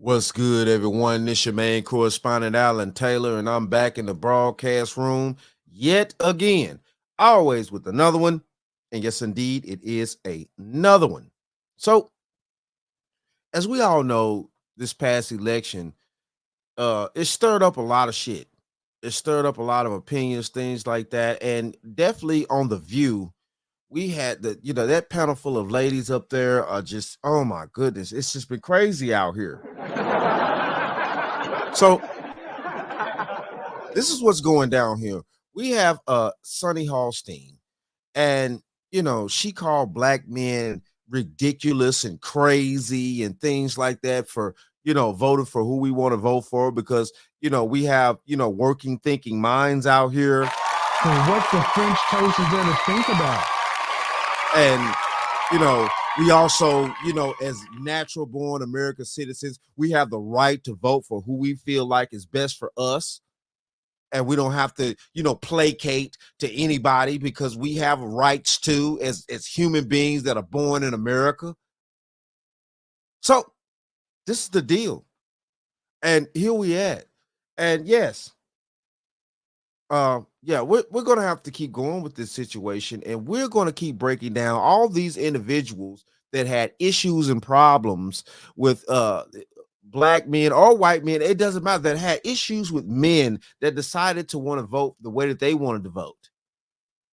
What's good, everyone? This your main correspondent, Alan Taylor, and I'm back in the broadcast room yet again, always with another one. And yes, indeed, it is another one. So, as we all know, this past election, it stirred up a lot of shit. It stirred up a lot of opinions, things like that. And definitely on The View, we had that panel full of ladies up there are just, oh my goodness, it's just been crazy out here. So this is what's going down here. We have Sonny Hostin, and she called black men ridiculous and crazy and things like that for voting for who we want to vote for, because we have working thinking minds out here. So what the French toast is there to think about? And we also, as natural born American citizens, we have the right to vote for who we feel like is best for us. And we don't have to, placate to anybody, because we have rights too, as human beings that are born in America. So this is the deal. And here we at. And yes, we're going to have to keep going with this situation, and we're going to keep breaking down all these individuals that had issues and problems with black men or white men. It doesn't matter, that had issues with men that decided to want to vote the way that they wanted to vote.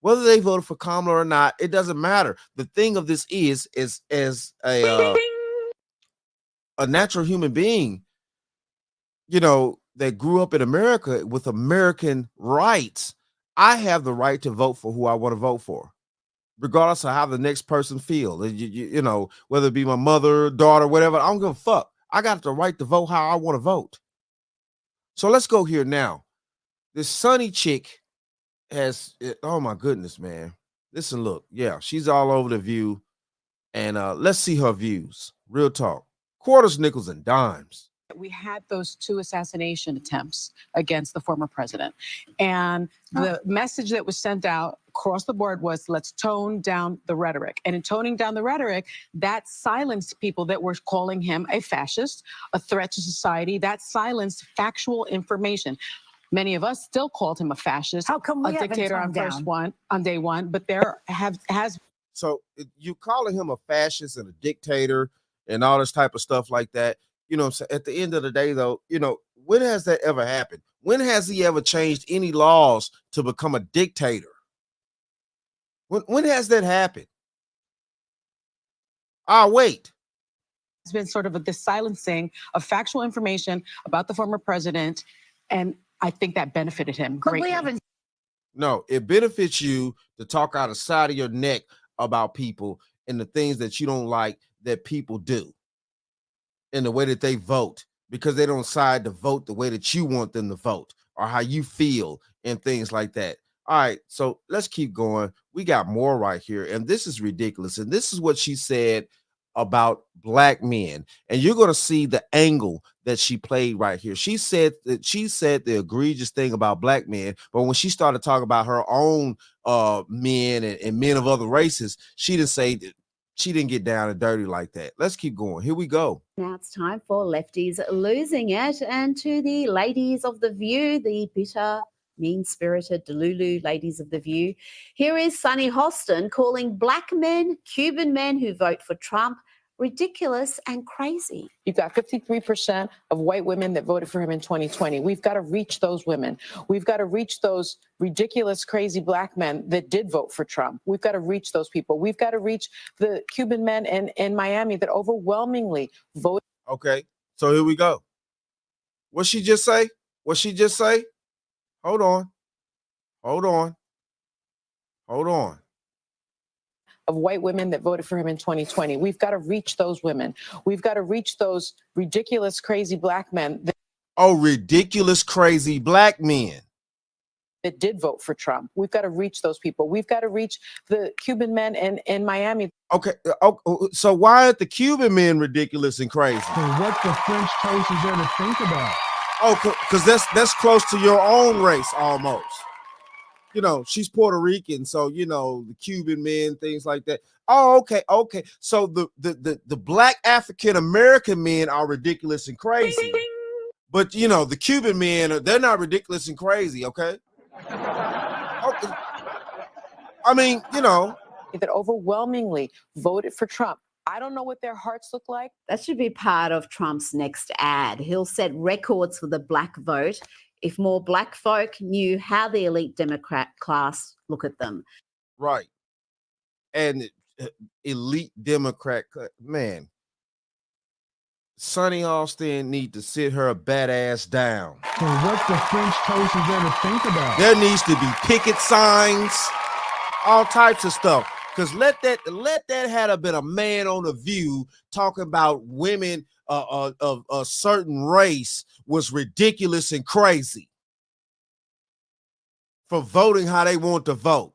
Whether they voted for Kamala or not, it doesn't matter. The thing of this is as a natural human being, that grew up in America with American rights, I have the right to vote for who I want to vote for, regardless of how the next person feels. Whether it be my mother, daughter, whatever, I don't give a fuck. I got the right to vote how I want to vote. So let's go here now. This Sunny chick has, oh my goodness, man. Listen, look, yeah, she's all over The View. And let's see her views. Real talk. Quarters, nickels, and dimes. We had those 2 assassination attempts against the former president. And the message that was sent out across the board was, let's tone down the rhetoric. And in toning down the rhetoric, that silenced people that were calling him a fascist, a threat to society. That silenced factual information. Many of us still called him a fascist, How come we a dictator on day one, but there has. So you calling him a fascist and a dictator and all this type of stuff like that. At the end of the day, though, when has that ever happened? When has he ever changed any laws to become a dictator? When has that happened? Wait. It's been sort of this silencing of factual information about the former president, and I think that benefited him greatly. No, it benefits you to talk out the side of your neck about people and the things that you don't like that people do, in the way that they vote, because they don't decide to vote the way that you want them to vote or how you feel and things like that. All right, so let's keep going. We got more right here, and this is ridiculous. And this is what she said about black men, and you're going to see the angle that she played right here. She said the egregious thing about black men, but when she started talking about her own men and men of other races, she didn't say that. She didn't get down and dirty like that. Let's keep going. Here we go. Now it's time for Lefties Losing It. And to the ladies of The View, the bitter, mean-spirited Delulu ladies of The View, here is Sonny Hostin calling black men, Cuban men who vote for Trump, ridiculous and crazy. You've got 53% of white women that voted for him in 2020. We've got to reach those women. We've got to reach those ridiculous, crazy black men that did vote for Trump. We've got to reach those people. We've got to reach the Cuban men in Miami that overwhelmingly voted. Okay, so here we go. What'd she just say? What'd she just say? Hold on. Of white women that voted for him in 2020. We've got to reach those women. We've got to reach those ridiculous, crazy black men. Ridiculous, crazy black men that did vote for Trump. We've got to reach those people. We've got to reach the Cuban men in Miami. Okay, so why are the Cuban men ridiculous and crazy? So what the French toast is there to think about? Because that's close to your own race almost. you know, she's Puerto Rican, so you know, the Cuban men, things like that. Oh, okay. So the black African American men are ridiculous and crazy. But you know, the Cuban men, they're not ridiculous and crazy, okay? Okay. I mean, you know, that overwhelmingly voted for Trump. I don't know what their hearts look like. That should be part of Trump's next ad. He'll set records for the black vote if more black folk knew how the elite Democrat class look at them. right. And elite Democrat, man, Sonny Hostin need to sit her badass down. So what the French toast is there to think about? There needs to be picket signs, all types of stuff. Because let that had been a man on The View talking about women of a certain race was ridiculous and crazy for voting how they want to vote.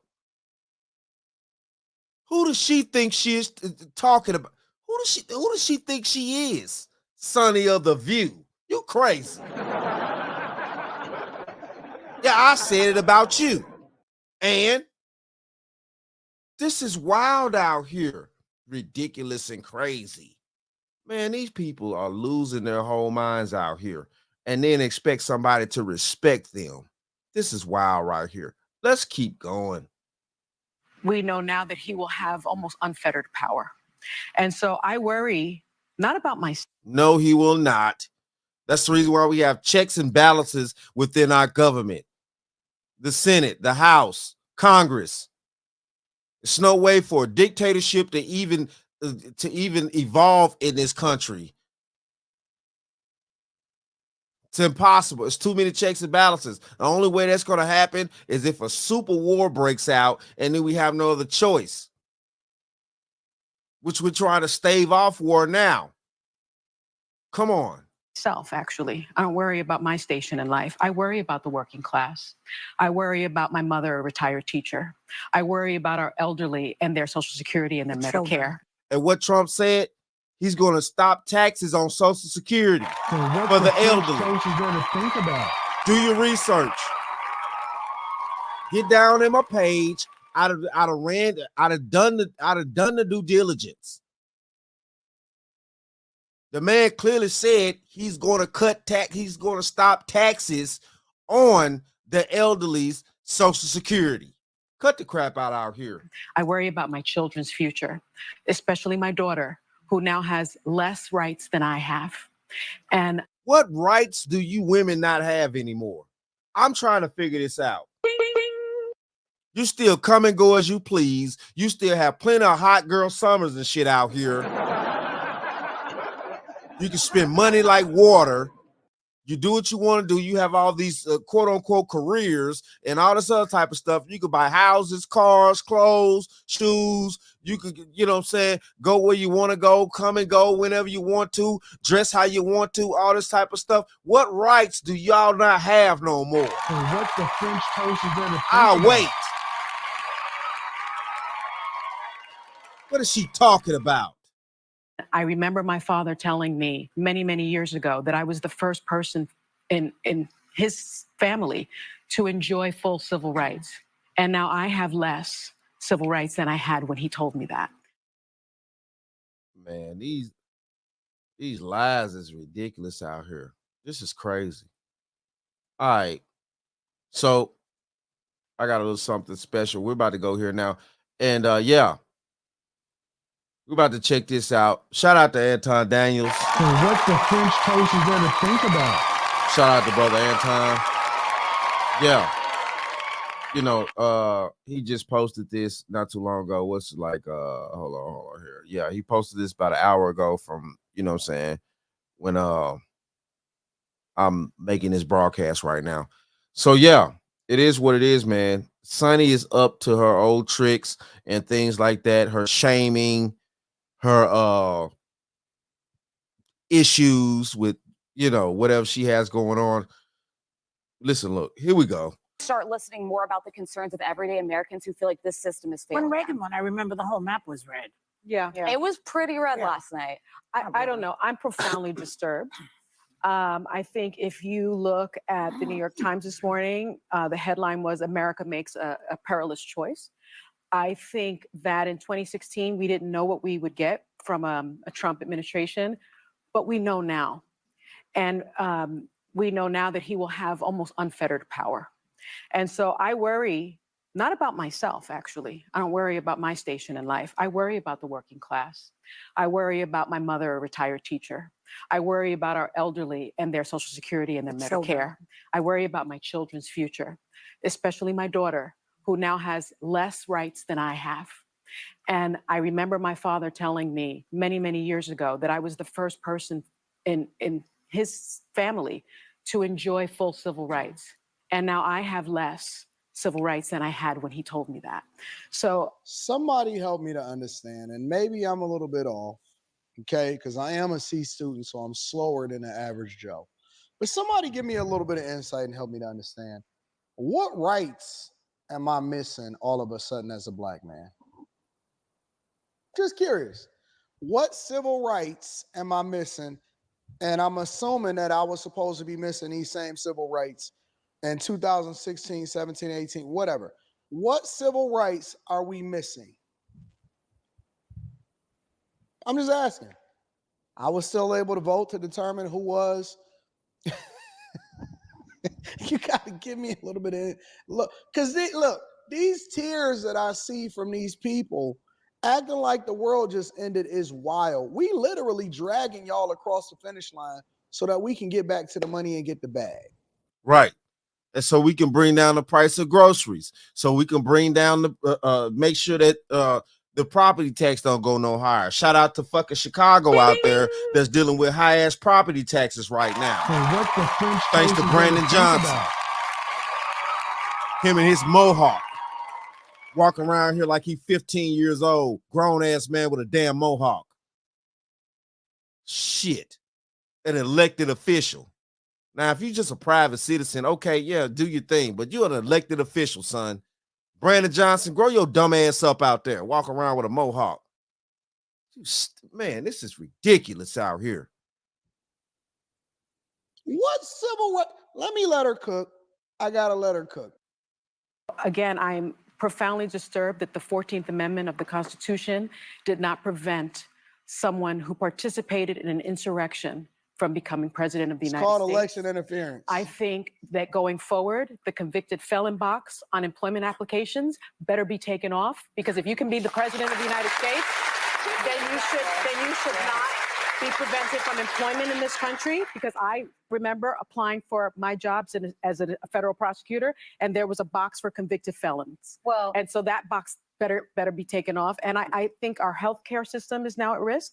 Who does she think she is talking about? Who does she think she is? Sonny of The View. You crazy. Yeah, I said it about you. And this is wild out here. Ridiculous and crazy. Man, these people are losing their whole minds out here and then expect somebody to respect them. This is wild right here. Let's keep going. We know now that he will have almost unfettered power. And so I worry not about my. No, he will not. That's the reason why we have checks and balances within our government. The Senate, the House, Congress. There's no way for a dictatorship to even evolve in this country. It's impossible. It's too many checks and balances. The only way that's going to happen is if a super war breaks out and then we have no other choice, which we're trying to stave off war now. Come on. Actually, I don't worry about my station in life. I worry about the working class. I worry about my mother, a retired teacher. I worry about our elderly and their Social Security and their Medicare. And what Trump said, he's going to stop taxes on Social Security So what for the French elderly. toast is there to think about? Do your research. Get down in my page. I'd have done the due diligence. The man clearly said he's going to he's going to stop taxes on the elderly's Social Security. Cut the crap out here. I worry about my children's future, especially my daughter, who now has less rights than I have. And what rights do you women not have anymore? I'm trying to figure this out. You still come and go as you please. You still have plenty of hot girl summers and shit out here. You can spend money like water. You do what you want to do. You have all these quote unquote careers and all this other type of stuff. You could buy houses, cars, clothes, shoes. You could, you know what I'm saying, go where you want to go, come and go whenever you want to, dress how you want to, all this type of stuff. What rights do y'all not have no more? So what the French toast is there to think I'll about? wait. What is she talking about? I remember my father telling me many, many years ago that I was the first person in his family to enjoy full civil rights. And now I have less civil rights than I had when he told me that. Man, these lies is ridiculous out here. This is crazy. All right. So I got a little something special. We're about to go here now. And yeah. We're about to check this out. Shout out to Anton Daniels. So what the French toast is there to think about? Shout out to brother Anton. Yeah. You know, he just posted this not too long ago. What's like hold on here. Yeah, he posted this about an hour ago from, you know what I'm saying, when I'm making this broadcast right now. So yeah, it is what it is, man. Sonny is up to her old tricks and things like that, her shaming, her issues with, you know, whatever she has going on. Listen, look, here we go. Start listening more about the concerns of everyday Americans who feel like this system is failing. When Reagan won, I remember the whole map was red. Yeah. It was pretty red last night. I don't know. I'm profoundly disturbed. I think if you look at the New York Times this morning, the headline was America makes a perilous choice. I think that in 2016, we didn't know what we would get from a Trump administration, but we know now. And we know now that he will have almost unfettered power. And so I worry not about myself, actually. I don't worry about my station in life. I worry about the working class. I worry about my mother, a retired teacher. I worry about our elderly and their Social Security and their Medicare. I worry about my children's future, especially my daughter, who now has less rights than I have. And I remember my father telling me many, many years ago that I was the first person in his family to enjoy full civil rights. And now I have less civil rights than I had when he told me that. So somebody help me to understand, and maybe I'm a little bit off, okay, because I am a C student, so I'm slower than the average Joe. But somebody give me a little bit of insight and help me to understand. What rights am I missing all of a sudden as a black man? Just curious. What civil rights am I missing? And I'm assuming that I was supposed to be missing these same civil rights in 2016, 17, 18, whatever. What civil rights are we missing? I'm just asking. I was still able to vote to determine who was. You got to give me a little bit of look, because look, these tears that I see from these people acting like the world just ended is wild. We literally dragging y'all across the finish line so that we can get back to the money and get the bag. Right. And so we can bring down the price of groceries. So we can bring down the make sure that the property tax don't go no higher. Shout out to fucking Chicago out there that's dealing with high ass property taxes right now. And what the French Thanks to toast is Brandon gonna think Johnson. about. Him and his mohawk. Walking around here like he 15 years old. Grown ass man with a damn mohawk. Shit. An elected official. Now, if you're just a private citizen, okay, yeah, do your thing. But you're an elected official, son. Brandon Johnson, grow your dumb ass up out there. Walk around with a mohawk. Man, this is ridiculous out here. What civil right? Let me let her cook. I gotta let her cook. again, I'm profoundly disturbed that the 14th Amendment of the Constitution did not prevent someone who participated in an insurrection from becoming president of the It's United called States. election interference. I think that going forward, the convicted felon box on employment applications better be taken off, because if you can be the president of the United States, then you should not be prevented from employment in this country. Because I remember applying for my jobs as a federal prosecutor, and there was a box for convicted felons. Well, And so that box better be taken off. And I think our healthcare system is now at risk.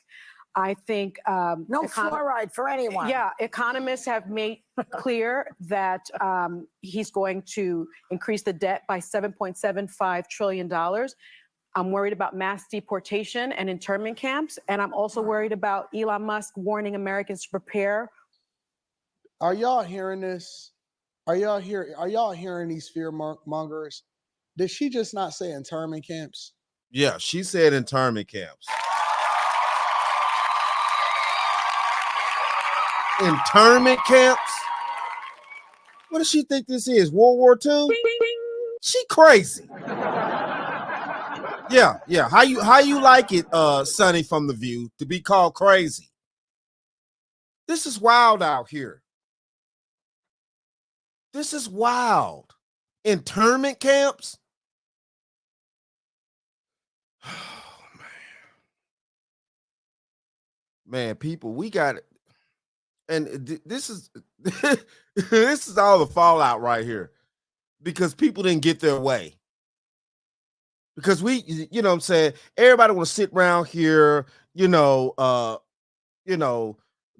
I think no fluoride for anyone. yeah, economists have made clear that he's going to increase the debt by $7.75 trillion. I'm worried about mass deportation and internment camps. And I'm also worried about Elon Musk warning Americans to prepare. Are y'all hearing this? Are y'all hearing these fear mongers? Did she just not say internment camps? Yeah, she said internment camps. Internment camps? What does she think this is? World War II? She crazy. Yeah. How you like it, Sonny from The View, to be called crazy? This is wild out here. This is wild. Internment camps? Oh, man, people, we got it. And this is this is all the fallout right here, because people didn't get their way. Because we, you know what I'm saying, everybody want to sit around here,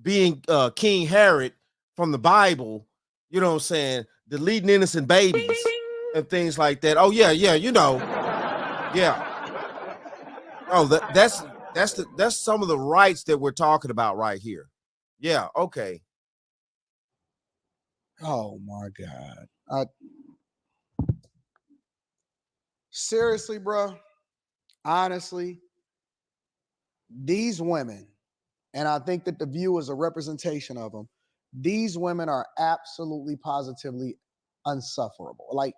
being King Herod from the Bible, you know what I'm saying, deleting innocent babies and things like that. Oh yeah, yeah. Oh, that's some of the rights that we're talking about right here. Yeah, okay. Oh my God. Seriously, bro. Honestly, these women, and I think that The View is a representation of them, these women are absolutely positively unsufferable. Like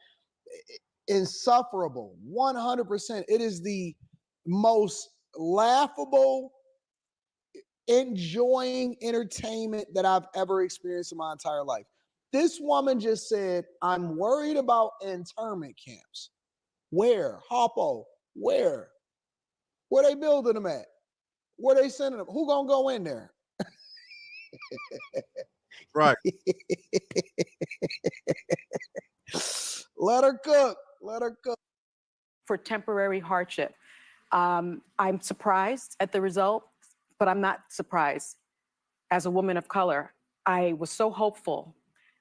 insufferable, 100%. It is the most laughable, enjoying entertainment that I've ever experienced in my entire life. This woman just said, I'm worried about internment camps. Where? Hoppo, where? Where they building them at? Where they sending them? Who gonna go in there? Right. Let her cook. Let her cook. For temporary hardship. I'm surprised at the result, but I'm not surprised. As a woman of color, I was so hopeful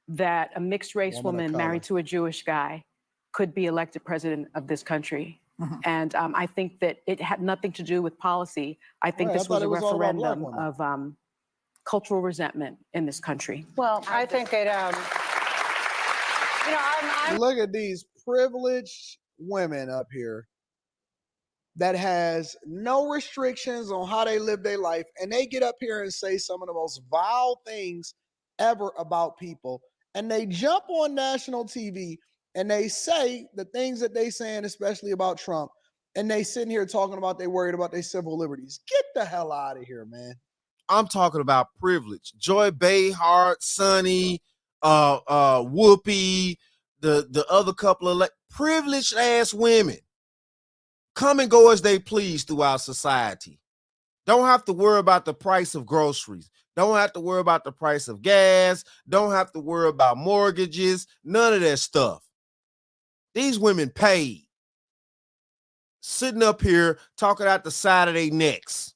that a mixed race woman married to a Jewish guy could be elected president of this country. And I think that it had nothing to do with policy. I think this was a referendum of cultural resentment in this country. Well, I think it, Look at these privileged women up here that has no restrictions on how they live their life, and they get up here and say some of the most vile things ever about people, and they jump on national TV and they say the things that they saying, especially about Trump, and they sitting here talking about they worried about their civil liberties. Get the hell out of here, man. I'm talking about privilege. Joy Behar, Sonny, Whoopi, the other couple of privileged ass women come and go as they please throughout society. Don't have to worry about the price of groceries. Don't have to worry about the price of gas. Don't have to worry about mortgages. None of that stuff. These women paid. Sitting up here talking out the side of their necks.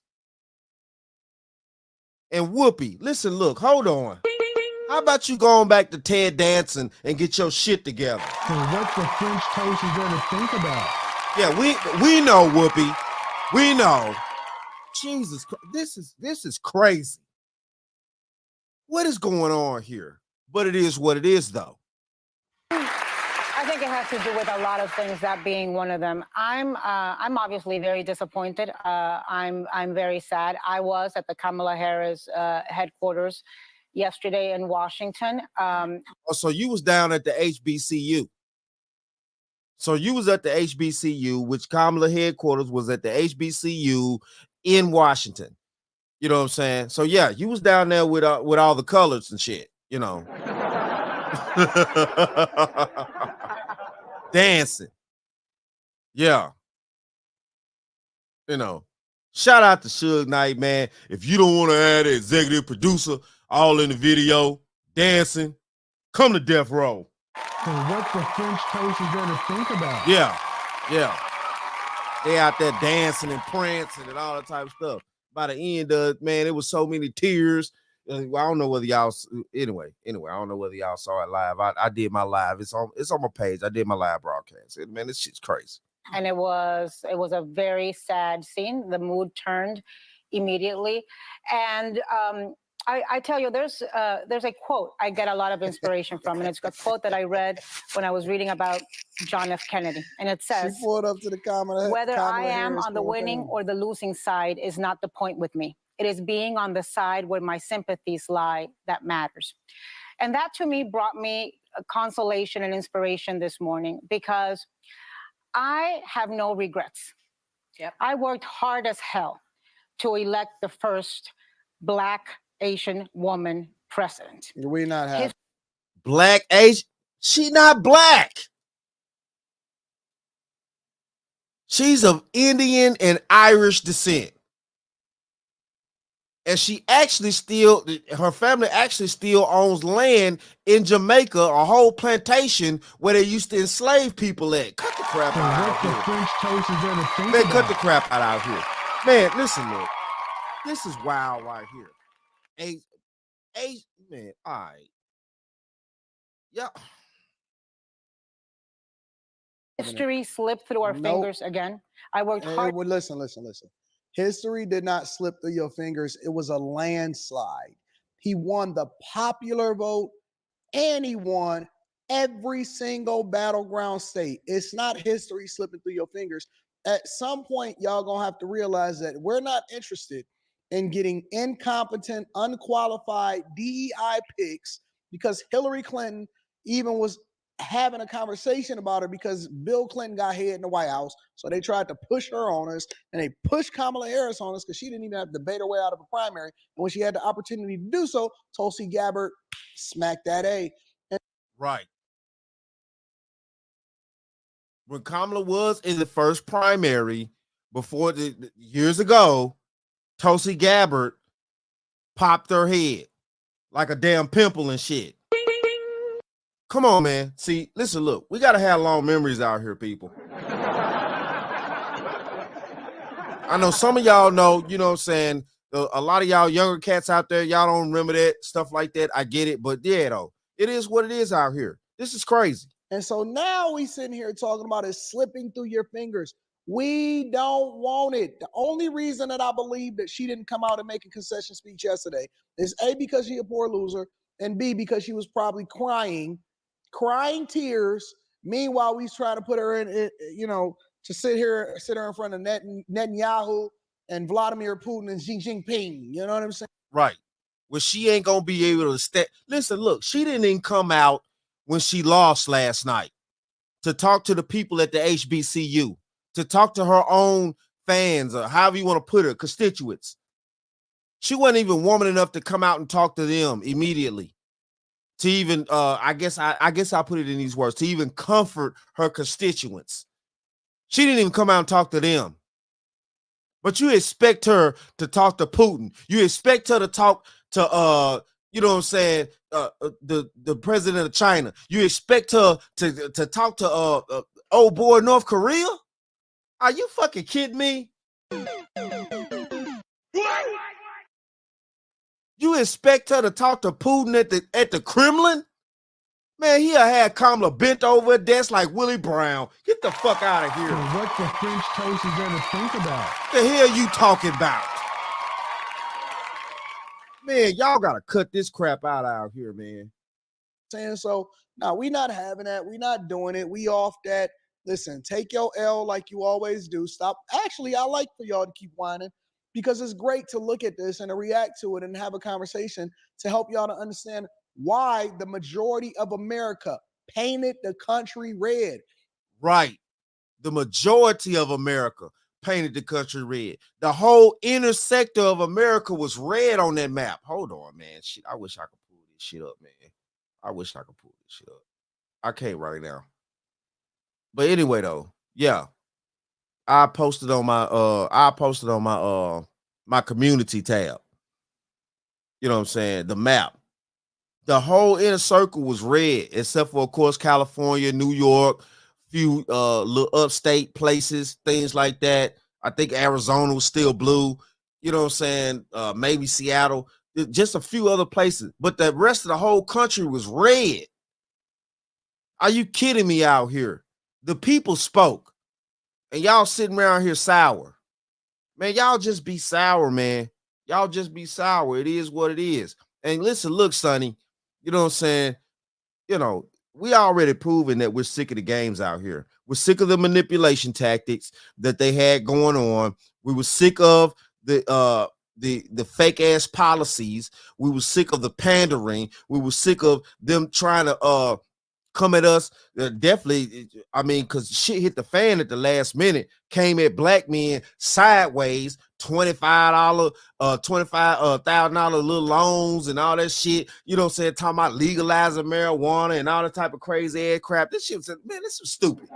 And Whoopi, listen, look, hold on. How about you going back to Ted Danson and get your shit together? So what the French toast is there to think about? Yeah, we know, Whoopi. We know. Jesus, this is crazy. What is going on here? But it is what it is, though. I think it has to do with a lot of things, that being one of them. I'm obviously very disappointed. I'm very sad. I was at the Kamala Harris headquarters yesterday in Washington. So you was down at the HBCU. So you was at the HBCU, which Kamala headquarters was at the HBCU in Washington. You know what I'm saying? So yeah, you was down there with all the colors and shit, you know. Dancing. Yeah. You know. Shout out to Suge Knight, man. If you don't want to add an executive producer all in the video, dancing, come to Death Row. So what the French toast is there to think about? Yeah. Yeah. They out there dancing and prancing and all that type of stuff. By the end of it, man, it was so many tears. I don't know whether y'all anyway, I don't know whether y'all saw it live. I did my live. It's on my page. I did my live broadcast. Man, this shit's crazy. And it was a very sad scene. The mood turned immediately. And I tell you, there's a quote I get a lot of inspiration from, and it's a quote that I read when I was reading about John F. Kennedy. And it says, she pulled up to the Kamala, whether Kamala I am Harris on the winning or the losing side is not the point with me. It is being on the side where my sympathies lie that matters. And that to me brought me a consolation and inspiration this morning, because I have no regrets. Yep. I worked hard as hell to elect the first Black Asian woman president. We not have Black Asian. She not black. She's of Indian and Irish descent. And she actually her family actually still owns land in Jamaica, a whole plantation where they used to enslave people at. Cut the crap out So what here. the French toast is there to think Man, about? cut the crap out here. Man, listen, look. This is wild right here. Man, all right. Yeah. History slipped through our fingers again. I worked hard. Listen. History did not slip through your fingers. It was a landslide. He won the popular vote, and he won every single battleground state. It's not history slipping through your fingers. At some point, y'all gonna have to realize that we're not interested and getting incompetent, unqualified DEI picks because Hillary Clinton even was having a conversation about her because Bill Clinton got head in the White House. So they tried to push her on us, and they pushed Kamala Harris on us because she didn't even have to debate her way out of a primary. And when she had the opportunity to do so, Tulsi Gabbard smacked that A. Right. When Kamala was in the first primary before years ago, Tulsi Gabbard popped her head like a damn pimple and shit. Come on, man. See, listen, look, we got to have long memories out here, people. I know some of y'all know, you know what I'm saying? A lot of y'all younger cats out there, y'all don't remember that, stuff like that. I get it. But yeah, though, it is what it is out here. This is crazy. And so now we sitting here talking about it slipping through your fingers. We don't want it. The only reason that I believe that she didn't come out and make a concession speech yesterday is A, because she's a poor loser, and B, because she was probably crying tears. Meanwhile, we trying to put her in, you know, to sit her in front of Netanyahu and Vladimir Putin and Xi Jinping. You know what I'm saying? Right. Well, she ain't going to be able to stay. Listen, look, she didn't even come out when she lost last night to talk to the people at the HBCU, to talk to her own fans, or however you want to put her, constituents. She wasn't even woman enough to come out and talk to them immediately. To even, I guess I'll put it in these words, to even comfort her constituents. She didn't even come out and talk to them. But you expect her to talk to Putin. You expect her to talk to, you know what I'm saying, the president of China. You expect her to talk to old boy North Korea? Are you fucking kidding me? You expect her to talk to Putin at the Kremlin? Man, he'll have Kamala bent over a desk like Willie Brown. Get the fuck out of here. So what the French toast is there to think about? The hell you talking about? Man, y'all gotta cut this crap out here, man. Saying so, now we not having that. We not doing it. We off that. Listen, take your L like you always do. Stop. Actually, I like for y'all to keep whining because it's great to look at this and to react to it and have a conversation to help y'all to understand why the majority of America painted the country red. Right. The majority of America painted the country red. The whole inner sector of America was red on that map. Hold on, man. Shit, I wish I could pull this shit up, man. I wish I could pull this shit up. I can't right now. But anyway, though, yeah. I posted on my my community tab. You know what I'm saying? The map. The whole inner circle was red, except for, of course, California, New York, few little upstate places, things like that. I think Arizona was still blue. You know what I'm saying? Maybe Seattle, just a few other places. But the rest of the whole country was red. Are you kidding me out here? The people spoke. And y'all sitting around here sour. Man, y'all just be sour, man. Y'all just be sour. It is what it is. And listen, look, Sonny, you know what I'm saying? You know, we already proven that we're sick of the games out here. We're sick of the manipulation tactics that they had going on. We were sick of the fake ass policies. We were sick of the pandering. We were sick of them trying to come at us. Definitely, I mean, because shit hit the fan at the last minute, came at black men sideways, $25,000 little loans and all that shit. You know what I'm saying? Talking about legalizing marijuana and all that type of crazy ass crap. This shit was, man, this is stupid.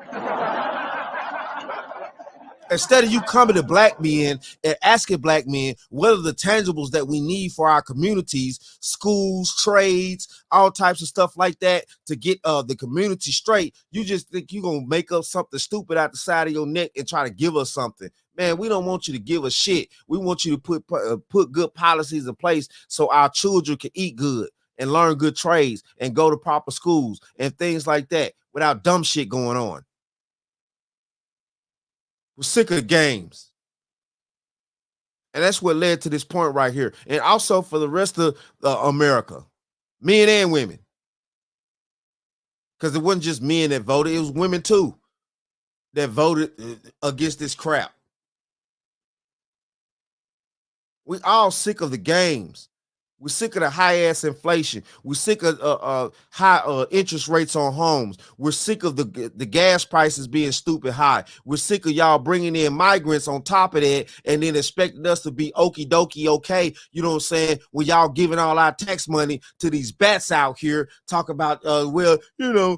Instead of you coming to black men and asking black men what are the tangibles that we need for our communities, schools, trades, all types of stuff like that to get the community straight, you just think you're going to make up something stupid out the side of your neck and try to give us something. Man, we don't want you to give us shit. We want you to put good policies in place so our children can eat good and learn good trades and go to proper schools and things like that without dumb shit going on. We're sick of the games. And that's what led to this point right here. And also for the rest of America, men and women. Because it wasn't just men that voted, it was women too that voted against this crap. We all sick of the games. We're sick of the high ass inflation. We're sick of high interest rates on homes. We're sick of the gas prices being stupid high. We're sick of y'all bringing in migrants on top of that and then expecting us to be okie dokie okay. You know what I'm saying? When y'all giving all our tax money to these bats out here, talk about well, you know,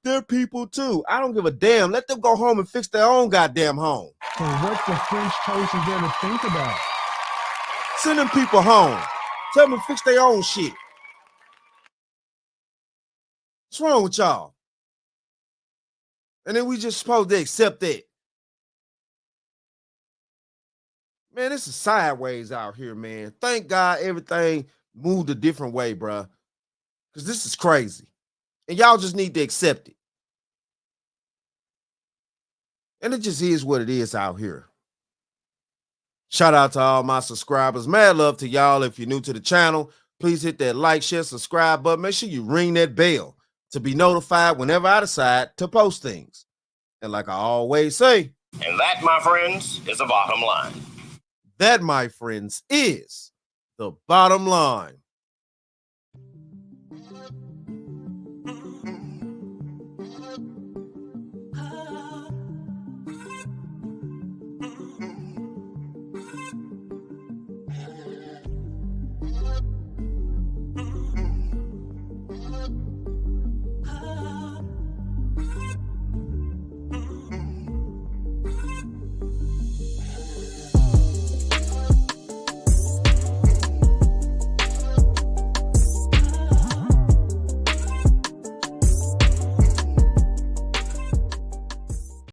they're people too. I don't give a damn. Let them go home and fix their own goddamn home. So what the French toast is there to think about? Send them people home. Tell them to fix their own shit. What's wrong with y'all? And then we just supposed to accept that. Man, this is sideways out here, man. Thank God everything moved a different way, bro. Because this is crazy. And y'all just need to accept it. And it just is what it is out here. Shout out to all my subscribers. Mad love to y'all. If you're new to the channel, please hit that like, share, subscribe button. Make sure you ring that bell to be notified whenever I decide to post things. And like I always say, and that, my friends, is the bottom line. That, my friends, is the bottom line.